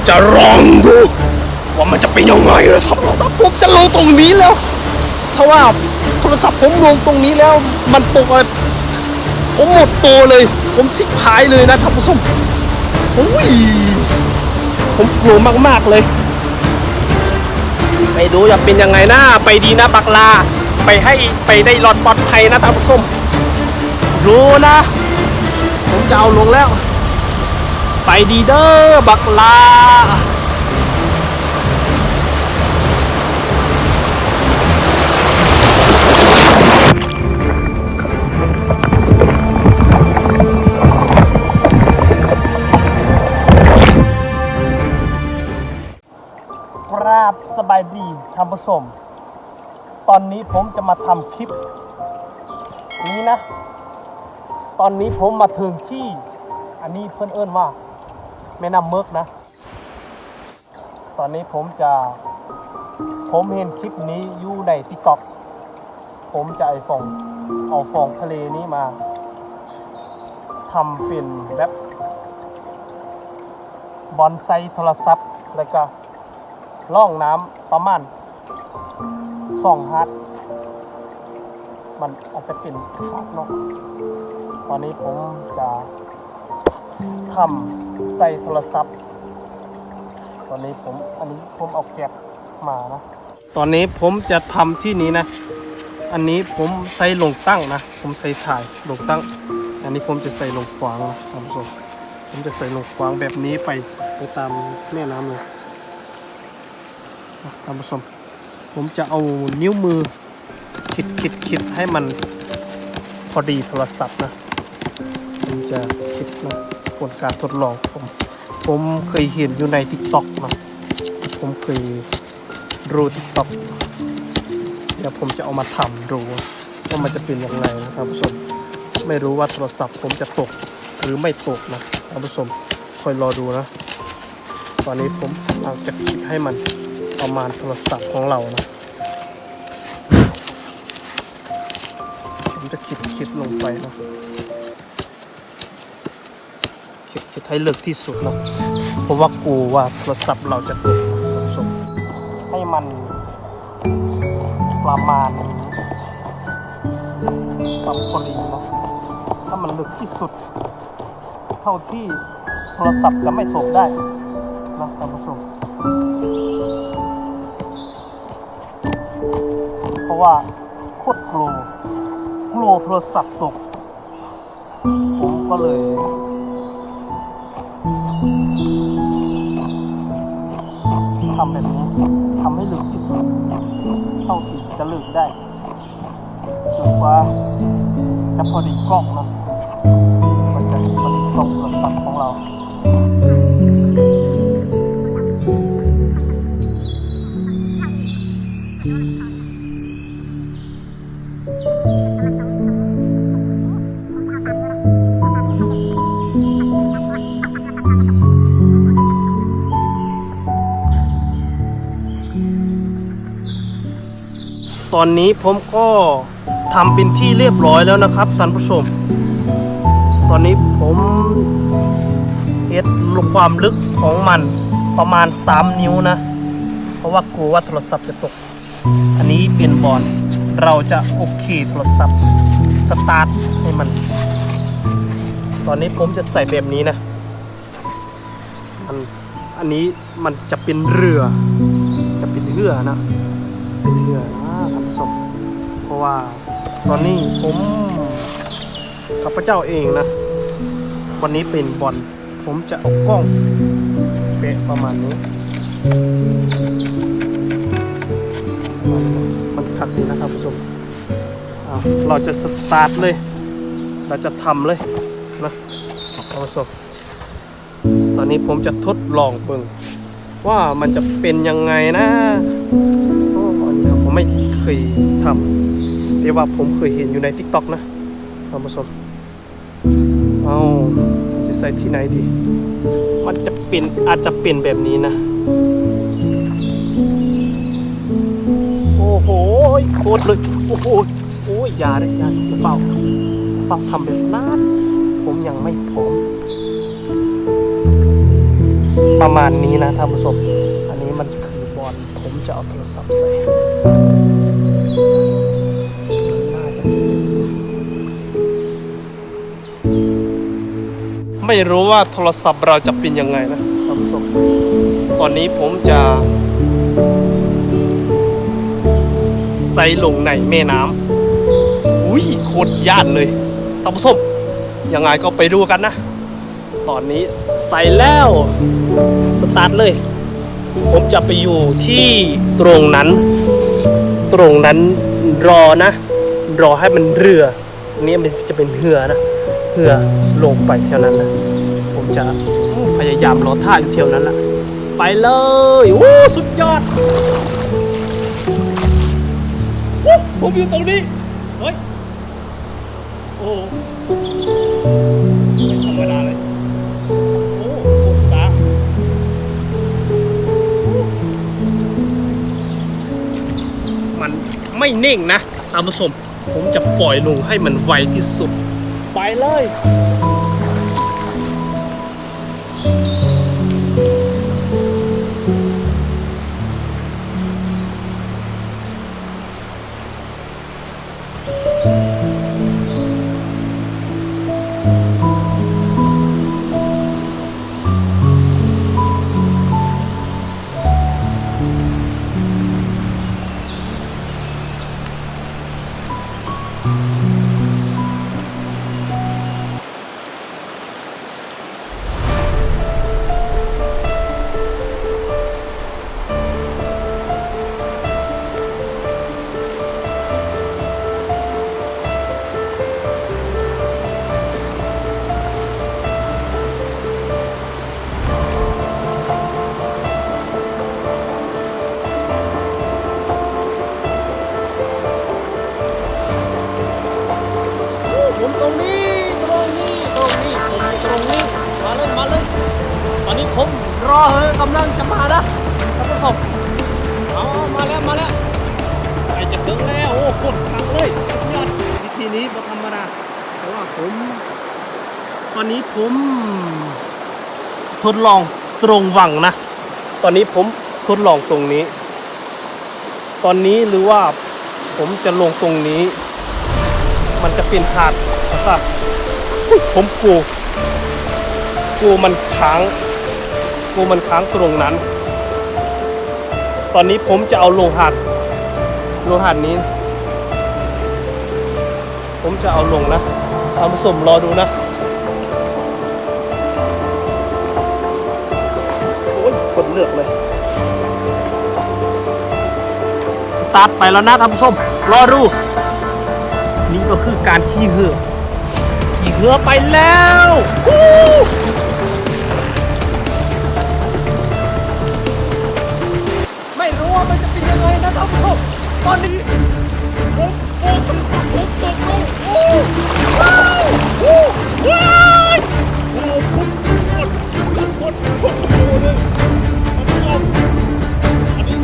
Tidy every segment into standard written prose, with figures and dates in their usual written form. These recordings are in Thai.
จะลองดูว่ามันจะเป็นยังไงเลยครับโทรศัพท์ผมจะลงตรงนี้แล้วถ้าว่าโทรศัพท์ผมลงตรงนี้แล้วมันตกอะไรผมหมดตัวเลยผมสิบหายเลยนะท่านผู้ชมโอ้ยผมกลัวมากๆเลยไปดูจะเป็นยังไงนะไปดีนะบักลาไปได้รอดปลอดภัยนะท่านผู้ชมรู้นะผมจะเอาลงแล้วไปดีเด้อบักลาครับสบายดีท่านผู้ชมตอนนี้ผมจะมาทำคลิปนี้นะตอนนี้ผมมาถึงที่อันนี้เพื่อนเอิ้นว่าแม่น้ำเมิกนะตอนนี้ผมเห็นคลิปนี้อยู่ใน TikTok ผมจะเอาฟองทะเลนี้มาทำเป็นแบบบอนไซโทรศัพท์แล้วก็ล่องน้ำประมาณ2 ฮาร์ดมันอาจจะเป็นขาดเนาะตอนนี้ผมจะทำใส่โทรศัพท์ตอนนี้อันนี้ผมเอาแก็บมานะตอนนี้ผมจะทำที่นี้นะอันนี้ผมใส่ลงตั้งนะผมใส่ถ่ายลงตั้งอันนี้ผมจะใส่ลงขวางนะท่านผู้ชมผมจะใส่ลงขวางแบบนี้ไปตามแม่น้ำเลยท่านผู้ชมผมจะเอานิ้วมือคิดให้มันพอดีโทรศัพท์นะผมจะคิดนะผลการทดลองผมเคยเห็นอยู่ใน TikTok นะผมเคยดู TikTok เดี๋ยวผมจะเอามาทำดูว่ามันจะเป็นอย่างไรนะท่านผู้ชมไม่รู้ว่าโทรศัพท์ผมจะตกหรือไม่ตกนะท่านผู้ชมคอยรอดูนะตอนนี้ผมกำลังจะคิดให้มันประมาณโทรศัพท์ของเรานะผมจะคิดลงไปนะคิดให้ลึกที่สุดนะเพราะว่ากลัวว่าโทรศัพท์เราจะตกท่านผู้ชมให้มันประมาณความพอดีนะถ้ามันลึกที่สุดเท่าที่โทรศัพท์จะไม่ตกได้นะท่านผู้ชมเพราะว่าโคตรกลัวโทรศัพท์ตกผมก็เลยทำแบบนี้ทำให้ลึกที่สุดเท่าที่จะลึกได้หรือว่าจะพอดีกล้องนะมันจะพอดีกล้องโทรศัพท์ของเราตอนนี้ผมก็ทำเป็นที่เรียบร้อยแล้วนะครับท่านผู้ชมตอนนี้ผมเฮ็ดความลึกของมันประมาณ3 นิ้วนะเพราะว่ากลัวว่าโทรศัพท์จะตกอันนี้เป็นบอร์ดเราจะโอเคโทรศัพท์สตาร์ทให้มันตอนนี้ผมจะใส่แบบนี้นะอันนี้มันจะเป็นเรือนะเป็นเรือนะท่านผู้ชมเพราะว่าตอนนี้ผมข้าพเจ้าเองนะวันนี้เป็นบอลผมจะเอากล้องเป๊ะประมาณนี้มันคักดีนะครับผู้ชมเราจะสตาร์ทเลยเราจะทำเลยนะท่านผู้ชมตอนนี้ผมจะทดลองเบิ่งว่ามันจะเป็นยังไงนะผมไม่เคยทำแต่ว่าผมเคยเห็นอยู่ใน TikTok นะท่านผู้ชมจะใส่ที่ไหนดีมันจะเป็นอาจจะเป็นแบบนี้นะโอ้โหโคตรเลยโอ้โหอย่าเฝ้าทำแบบนั้นผมยังไม่พร้อม ประมาณนี้นะท่านผู้ชมอันนี้มันคือบอลผมจะเอาโทรศัพท์ใส่น่าจะไม่รู้ว่าโทรศัพท์เราจะเป็นยังไงนะท่านผู้ชมตอนนี้ผมจะใส่ลงในแม่น้ำอุ้ยโคตรย่านเลยท่านผู้ชมยังไงก็ไปดูกันนะตอนนี้ใส่แล้วสตาร์ทเลยผมจะไปอยู่ที่ตรงนั้นรอนะรอให้มันเรือนี่มันจะเป็นเรือนะเพื่อลงไปเท่านั้นนะผมจะพยายามรอท่าอยู่เท่านั้นแหละไปเลยโอ้สุดยอดผมอยู่ตรงนี้เฮ้ยโอ้ไม่ธรรมดาเลยโอ้โหสามันไม่นิ่งนะท่านผู้ชมผมจะปล่อยลงให้มันไวที่สุดไปเลยตรงนี้มาเลยตอนนี้ผมรอเฮ้ยกำลังจะมานะท่านผู้ชมเอามาแล้วใกล้จะถึงแล้วโอ้โคตรขังเลยสุดยอดวิธีนี้บ่ธรรมดาเพราะว่าตอนนี้ผมทดลองตรงวังนะตอนนี้ผมทดลองตรงนี้ตอนนี้หรือว่าผมจะลงตรงนี้มันจะเป็นหาดนะครับผมกลัวมันค้างตรงนั้นตอนนี้ผมจะเอาลงหาดนี้ผมจะเอาลงนะท่านผู้ชมรอดูนะโอ้ยคนเลือกเลยสตาร์ทไปแล้วนะท่านผู้ชมรอดูนี่ก็คือการขี่เรือไปแล้วไม่รู้ว่ามันจะเป็นยังไงนะท่านผู้ชมตอนนี้ผมตกลงว้าวผมเลยท่านผู้ชมอันนี้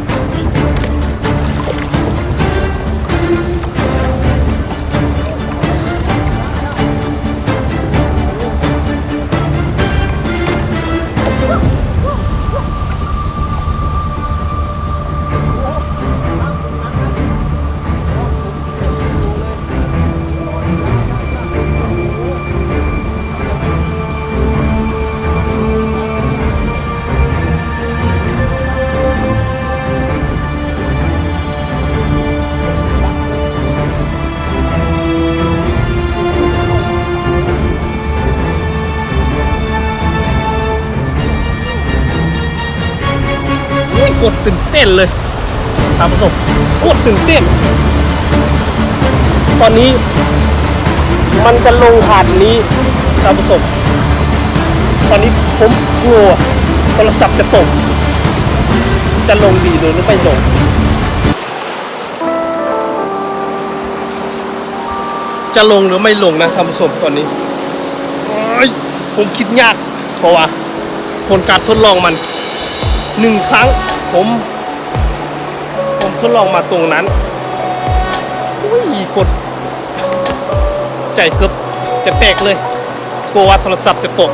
โคตรตื่นเต้นเลยท่านผู้ชมโคตรตื่นเต้นตอนนี้มันจะลงหาดนี้ท่านผู้ชมตอนนี้ผมกลัวโทรศัพท์จะตกจะลงดีหรือไม่ลงจะลงหรือไม่ลงนะท่านผู้ชมตอนนี้ผมคิดยากเพราะว่าผลการทดลองมัน1 ครั้งผมทดลองมาตรงนั้นกดใจเกือบจะแตกเลยกลัวว่าโทรศัพท์จะตก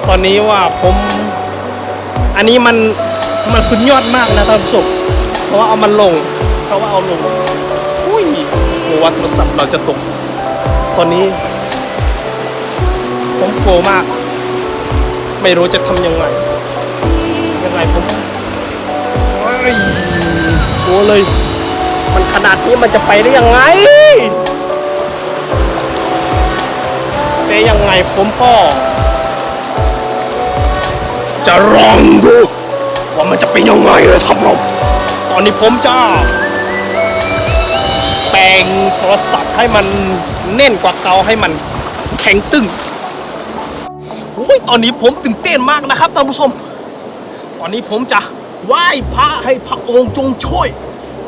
ตอนนี้ว่าผม อันนี้มันสุดยอดมากนะท่านผู้ชมเพราะว่าเอามันลงอุ้ยกลัวว่าโทรศัพท์เราจะตกตอนนี้ผมกลัวมากไม่รู้จะทำยังไงผมกลัวเลยมันขนาดนี้มันจะไปได้ยังไงผมก็จะลองดูว่ามันจะเป็นยังไงเลยครับผมตอนนี้ผมจะแปลงโทรศัพท์ให้มันแน่นกว่าเก่าให้มันแข็งตึงตอนนี้ผมตื่นเต้นมากนะครับท่านผู้ชมตอนนี้ผมจะไหว้พระให้พระองค์จงช่วย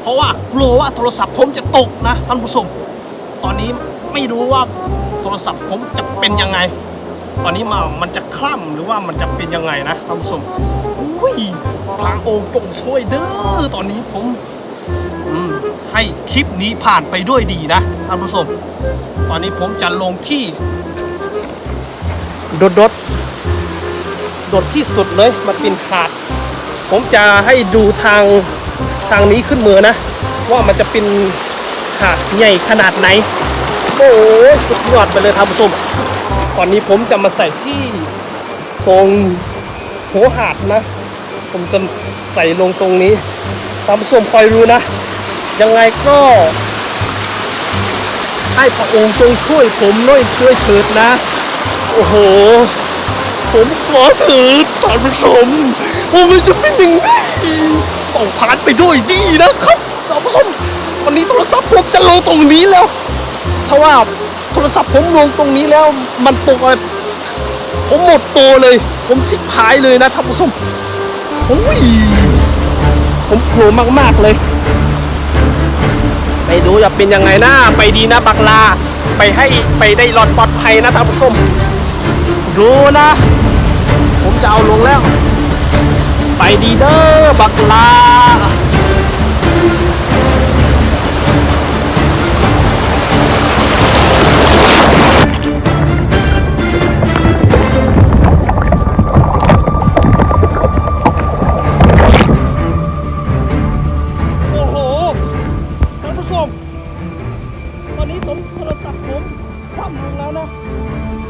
เพราะว่ากลัวว่าโทรศัพท์ผมจะตกนะท่านผู้ชมตอนนี้ไม่รู้ว่าโทรศัพท์ผมจะเป็นยังไงตอนนี้มันจะคล่ำหรือว่ามันจะเป็นยังไงนะท่านผู้ชมพระองค์จงช่วยเด้อตอนนี้ผมให้คลิปนี้ผ่านไปด้วยดีนะท่านผู้ชมตอนนี้ผมจะลงที่โดดที่สุดเลยมันเป็นหาดผมจะให้ดูทางนี้ขึ้นมือนะว่ามันจะเป็นหาดใหญ่ขนาดไหนโอ้สุดยอดไปเลยท่านผู้ชมตอนนี้ผมจะมาใส่ที่ตรงหัวหาดนะผมจะใส่ลงตรงนี้ท่านผู้ชมคอยรู้นะยังไงก็ให้พระองค์จงช่วยผมหน่อยช่วยเถิดนะโอ้โหผมขอเถิดท่านผู้ชมมันจะเป็นยังไงต้องผ่านไปด้วยดีนะครับท่านผู้ชมวันนี้โทรศัพท์ผมจะลงตรงนี้แล้วถ้าว่าโทรศัพท์ผมลงตรงนี้แล้วมันตกอะไรผมหมดตัวเลยผมสิบหายเลยนะท่านผู้ชมผมกลัวมากๆเลยไปดูจะเป็นยังไงนะไปดีนะบักลาไปได้รอดปลอดภัยนะท่านผู้ชมดูนะผมจะเอาลงแล้วไปดีเด้อบักลาโอ้โหท่านผู้ชมตอนนี้โทรศัพท์ผมคว่ำลงแล้วนะ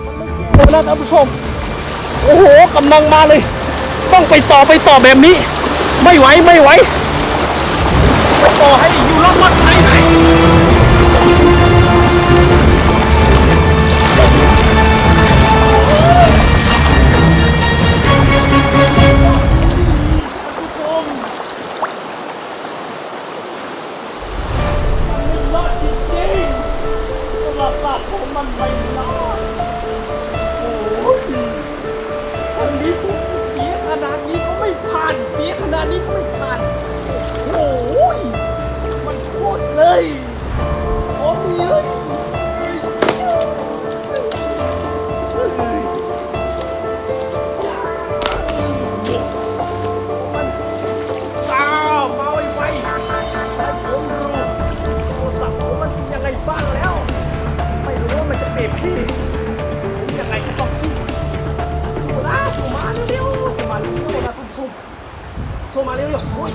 มันไม่เจ็บนะท่านผู้ชมโอ้โหกำลังมาเลยต้องไปต่อแบบนี้ไม่ไหวไปต่อให้อยู่รอดไหนมันไม่รอดอันนี้ผมเสียขนาดนี้ก็ไม่ผ่านโอ้โหมันโคตรเลยผมเลยมาไวแต่ผมดูโทรศัพท์ผมมันเป็นยังไงบ้างแล้วไม่รู้ว่ามันจะเปลี่ยนพี่ยังไงก็ต้องสู้มาเร็วนะคุณสู้มาเร็วโอ้ย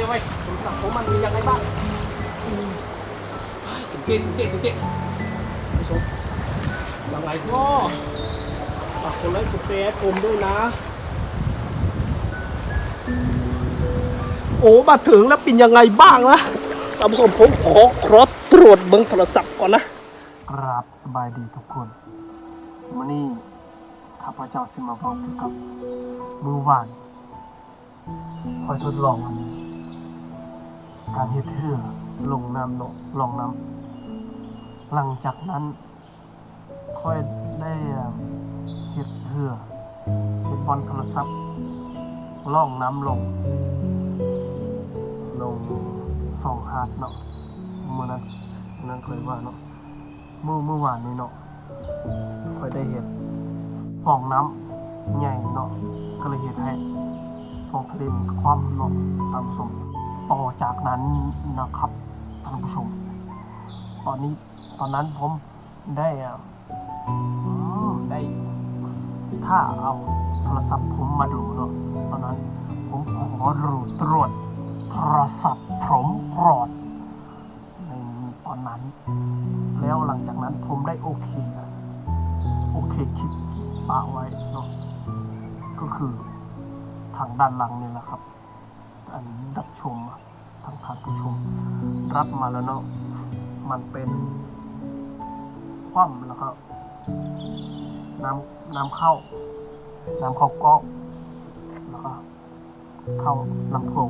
ไวโทรศัพท์ผมมันมียังไงบ้างเก่งผู้ชมยังไงก็ฝากกดไลค์กดแชร์ผมด้วยนะโอ้มาถึงแล้วเป็นยังไงบ้างนะท่านผู้ชมผมขอตรวจเบิ้งโทรศัพท์ก่อนนะครับสบายดีทุกคนวันนี้ข้าพเจ้าสิมาบอกเกี่ยวกับมือวานคอยทดลองการเฮ็ดเรือลงน้ำหลังจากนั้นค่อยได้เฮ็ดเรือบอลโทรศัพท์ล่องน้ำลง2 หาดเนาะเมื่อนั้นเคยว่าเนาะเมื่อวานนี้เนาะค่อยได้เฮ็ดฟองน้ำใหญ่เนาะก็เลยเฮ็ดให้ฟองทะเลมันคว่ำเนาะท่านผู้ชมต่อจากนั้นนะครับท่านผู้ชมตอนนั้นผมได้ถ้าเอา โทรศัพท์ผมมาดูเนาะตอนนั้นผมขอดูตรวจโทรศัพท์ผมปลอดในตอนนั้นแล้วหลังจากนั้นผมได้โอเคคลิปปะไว้เนาะก็คือทางด้านหลังนี่แหละครับอันรับชมทางท่านผู้ชมรับมาแล้วเนาะมันเป็นคว่ำแล้วก็น้ำเข้าก๊อกแล้วก็เข้าลำโพง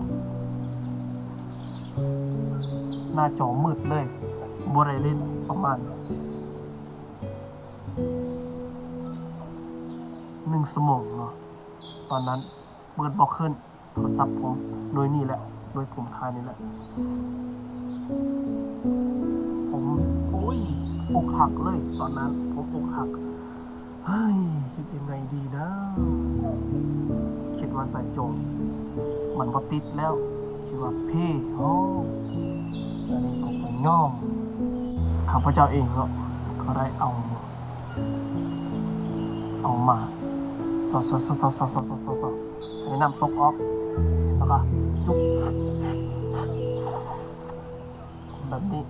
หน้าจอมืดเลยบริเวณประมาณ1 ชั่วโมงเนาะตอนนั้นเปิดบอกขึ้นโทรศัพท์ผมโดยนี่แหละโดยผมทายนี่แหละผมอกหักเลยตอนนั้นผมอกหักเฮ้ยคิดยังไงดีนะคิดว่าใส่จงมันก็ติดแล้วคิดว่าเพ่อันนี้ก็ไปย่อมข้าพเจ้าเองเขาได้เอามาสอดให้น้ำตกออกแล้วก็จุ๊บแบบนี้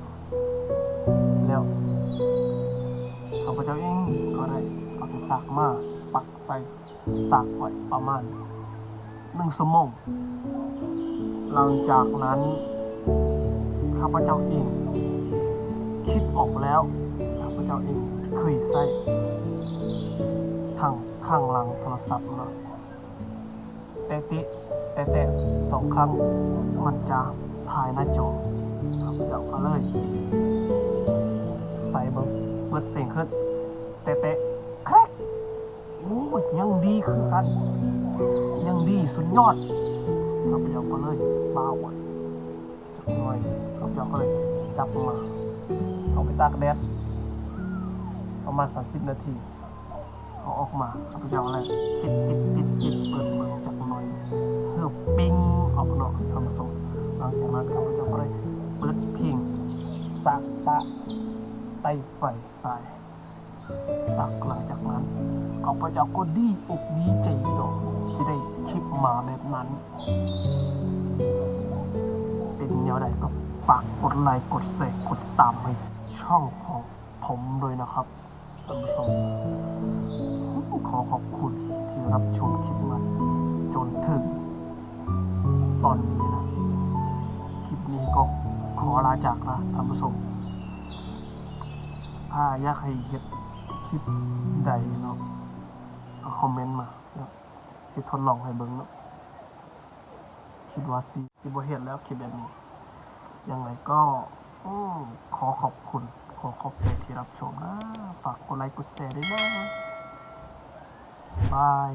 แล้วข้าพเจ้าเองก็ได้เอาใส่สากมาปักใส่สากไว้ประมาณ1 ชั่วโมงหลังจากนั้นข้าพเจ้าเองคิดออกแล้วข้าพเจ้าเองเคยใส่ข้างหลังโทรศัพท์นะแต่2 ครั้งมันจะถ่ายหน้าจอข้าพเจ้าก็เลยใส่เบิดเสียงขึ้นแตะแครกโอ้ยยังดีคือกันยังดีสุดยอดข้าพเจ้าก็เลยบ้าไว้จักหน่อยข้าพเจ้าก็เลยจับมาเอาไปตากแดดประมาณ30 นาทีเอาออกมาข้าพเจ้าอะไรติดเปิดเมืองจักหน่อยเพื่อปิ้งออกเนาะทำส่งหลังจากนั้นข้าพเจ้าก็เลยเปิดพิงสักตะไต้ไฟสายหลังจากนั้นข้าพเจ้าก็ดีอกดีใจเนาะที่ได้คลิปมาแบบนั้นเป็นแนวใดก็ฝากกดไลค์กดแชร์กดตามให้ช่องของผมด้วยนะครับท่านผู้ชมขอขอบคุณที่รับชมคลิปมาจนถึงตอนนี้นะคลิปนี้ก็ขอลาจากนะท่านผู้ชมถ้าอยากให้เห็นคลิปใดเนาะก็คอมเมนต์มาสิทดลองให้เบิ่งเนาะคิดว่าสิบ่เห็นแล้วคลิปแบบนี้ยังไงก็ขอขอบคุณขอขอบใจที่รับชมนะฝากกดไลค์กดแชร์ด้วยนะบาย